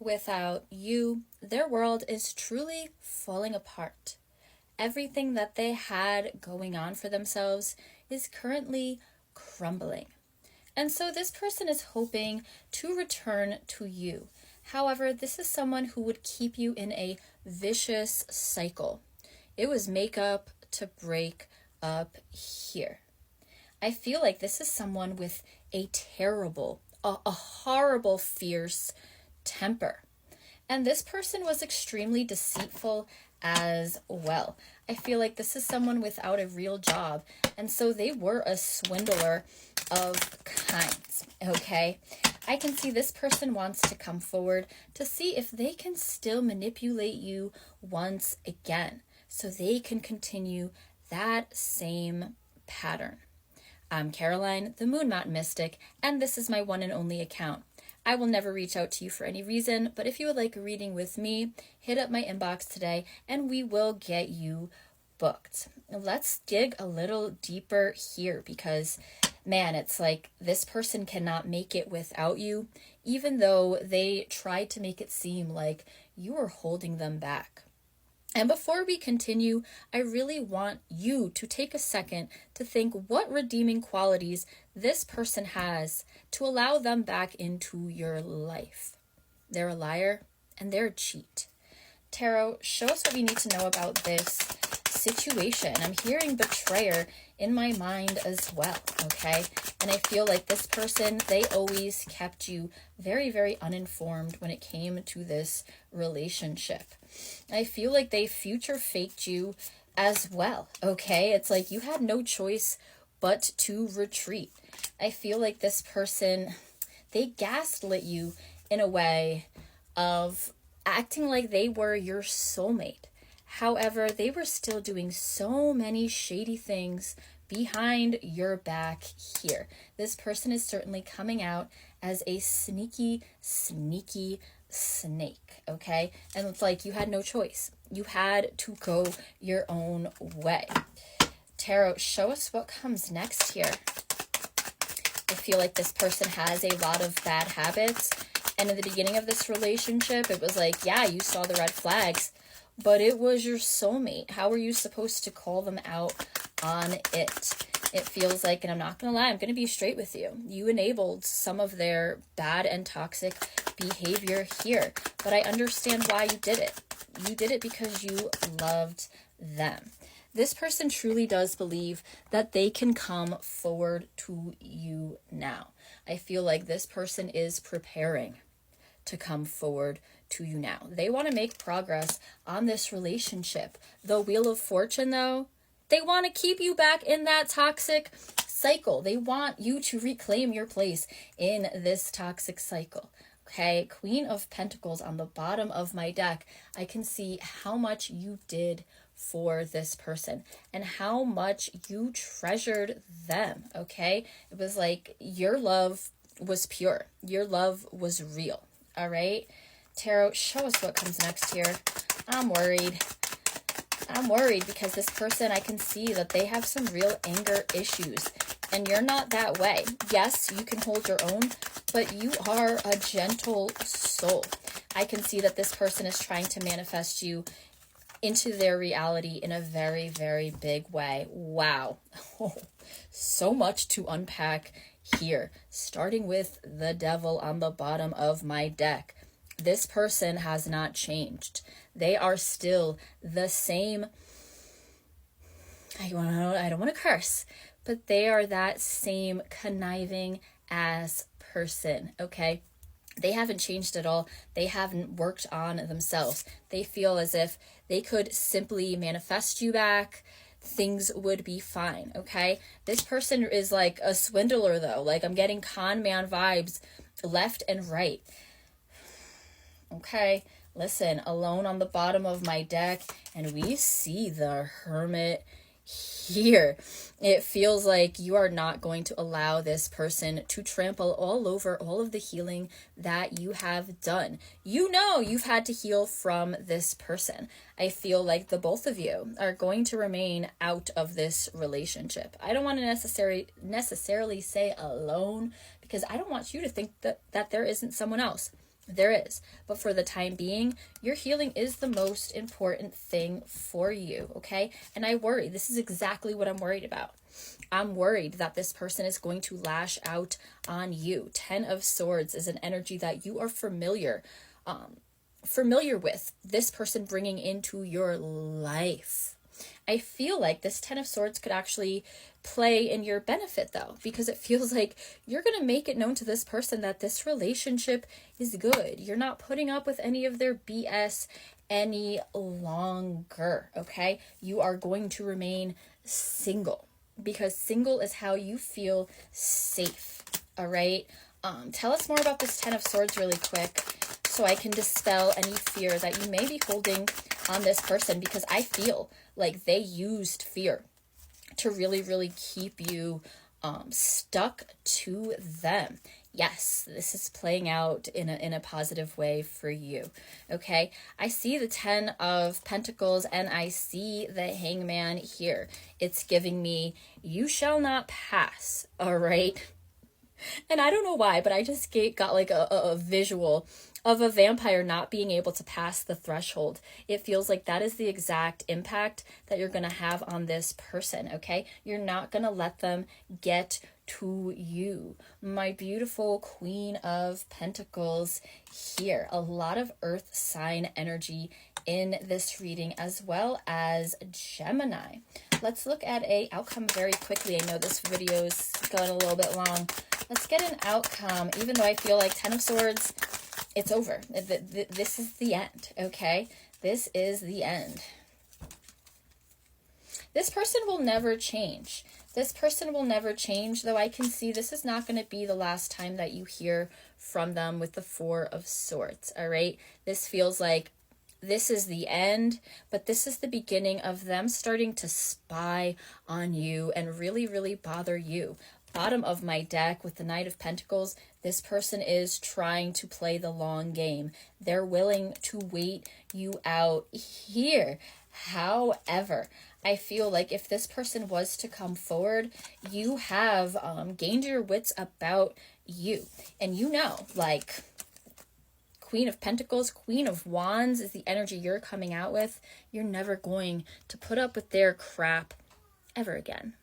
Without you, their world is truly falling apart. Everything that they had going on for themselves is currently crumbling. And so this person is hoping to return to you. However, this is someone who would keep you in a vicious cycle. It was makeup to break up here. I feel like this is someone with a terrible, a horrible, fierce temper. And this person was extremely deceitful as well. I feel like this is someone without a real job. And so they were a swindler of kinds, okay? I can see this person wants to come forward to see if they can still manipulate you once again so they can continue that same pattern. I'm Caroline, the Moon Mountain Mystic, and this is my one and only account. I will never reach out to you for any reason, but if you would like a reading with me, hit up my inbox today and we will get you booked. Let's dig a little deeper here because, man, it's like this person cannot make it without you, even though they tried to make it seem like you are holding them back. And before we continue, I really want you to take a second to think what redeeming qualities this person has to allow them back into your life. They're a liar and they're a cheat. Tarot, show us what we need to know about this situation. I'm hearing betrayer in my mind as well, okay? And I feel like this person, they always kept you very, very uninformed when it came to this relationship. I feel like they future faked you as well, okay? It's like you had no choice but to retreat. I feel like this person, they gaslit you in a way of acting like they were your soulmate. However, they were still doing so many shady things behind your back here. This person is certainly coming out as a sneaky, sneaky snake, okay? And it's like you had no choice. You had to go your own way. Tarot, show us what comes next here. I feel like this person has a lot of bad habits. And in the beginning of this relationship, it was like, yeah, you saw the red flags, but it was your soulmate. How are you supposed to call them out on it? It feels like, and I'm not going to lie, I'm going to be straight with you. You enabled some of their bad and toxic behavior here, but I understand why you did it. You did it because you loved them. This person truly does believe that they can come forward to you now. I feel like this person is preparing to come forward to you now. They want to make progress on this relationship. The Wheel of Fortune, though, they want to keep you back in that toxic cycle. They want you to reclaim your place in this toxic cycle. Okay, Queen of Pentacles on the bottom of my deck. I can see how much you did for this person and how much you treasured them, okay? It was like your love was pure. Your love was real, all right? Tarot, show us what comes next here. I'm worried. I'm worried because this person, I can see that they have some real anger issues and you're not that way. Yes, you can hold your own, but you are a gentle soul. I can see that this person is trying to manifest you into their reality in a very, very big way. Wow. So much to unpack here, starting with the Devil on the bottom of my deck. This person has not changed. They are still the same. I don't want to curse, but they are that same conniving ass person, okay? They haven't changed at all. They haven't worked on themselves. They feel as if they could simply manifest you back. Things would be fine, okay? This person is like a swindler, though. Like, I'm getting con man vibes left and right. Okay, listen, Alone on the bottom of my deck, and we see the Hermit here. It feels like you are not going to allow this person to trample all over all of the healing that you have done. You know you've had to heal from this person. I feel like the both of you are going to remain out of this relationship. I don't want to necessarily say alone because I don't want you to think that there isn't someone else. There is. But for the time being, your healing is the most important thing for you, okay? And I worry. This is exactly what I'm worried about. I'm worried that this person is going to lash out on you. 10 of Swords is an energy that you are familiar with. This person bringing into your life. I feel like this 10 of Swords could actually play in your benefit, though, because it feels like you're going to make it known to this person that this relationship is good. You're not putting up with any of their BS any longer, okay? You are going to remain single, because single is how you feel safe, all right? Tell us more about this 10 of Swords really quick, so I can dispel any fear that you may be holding on this person, because I feel like they used fear to really, really keep you stuck to them. Yes, this is playing out in a positive way for you, okay? I see the 10 of Pentacles and I see the Hangman here. It's giving me, you shall not pass, all right? And I don't know why, but I just got like a visual of a vampire not being able to pass the threshold. It feels like that is the exact impact that you're going to have on this person, okay? You're not going to let them get to you. My beautiful Queen of Pentacles here. A lot of earth sign energy in this reading, as well as Gemini. Let's look at a outcome very quickly. I know this video's going a little bit long. Let's get an outcome, even though I feel like 10 of Swords, it's over. This is the end, okay? This is the end. This person will never change. This person will never change, though I can see this is not going to be the last time that you hear from them with the 4 of Swords, all right? This feels like this is the end, but this is the beginning of them starting to spy on you and really, really bother you. Bottom of my deck with the Knight of Pentacles, this person is trying to play the long game. They're willing to wait you out here. However, I feel like if this person was to come forward, you have gained your wits about you. And you know, like, Queen of Pentacles, Queen of Wands is the energy you're coming out with. You're never going to put up with their crap ever again.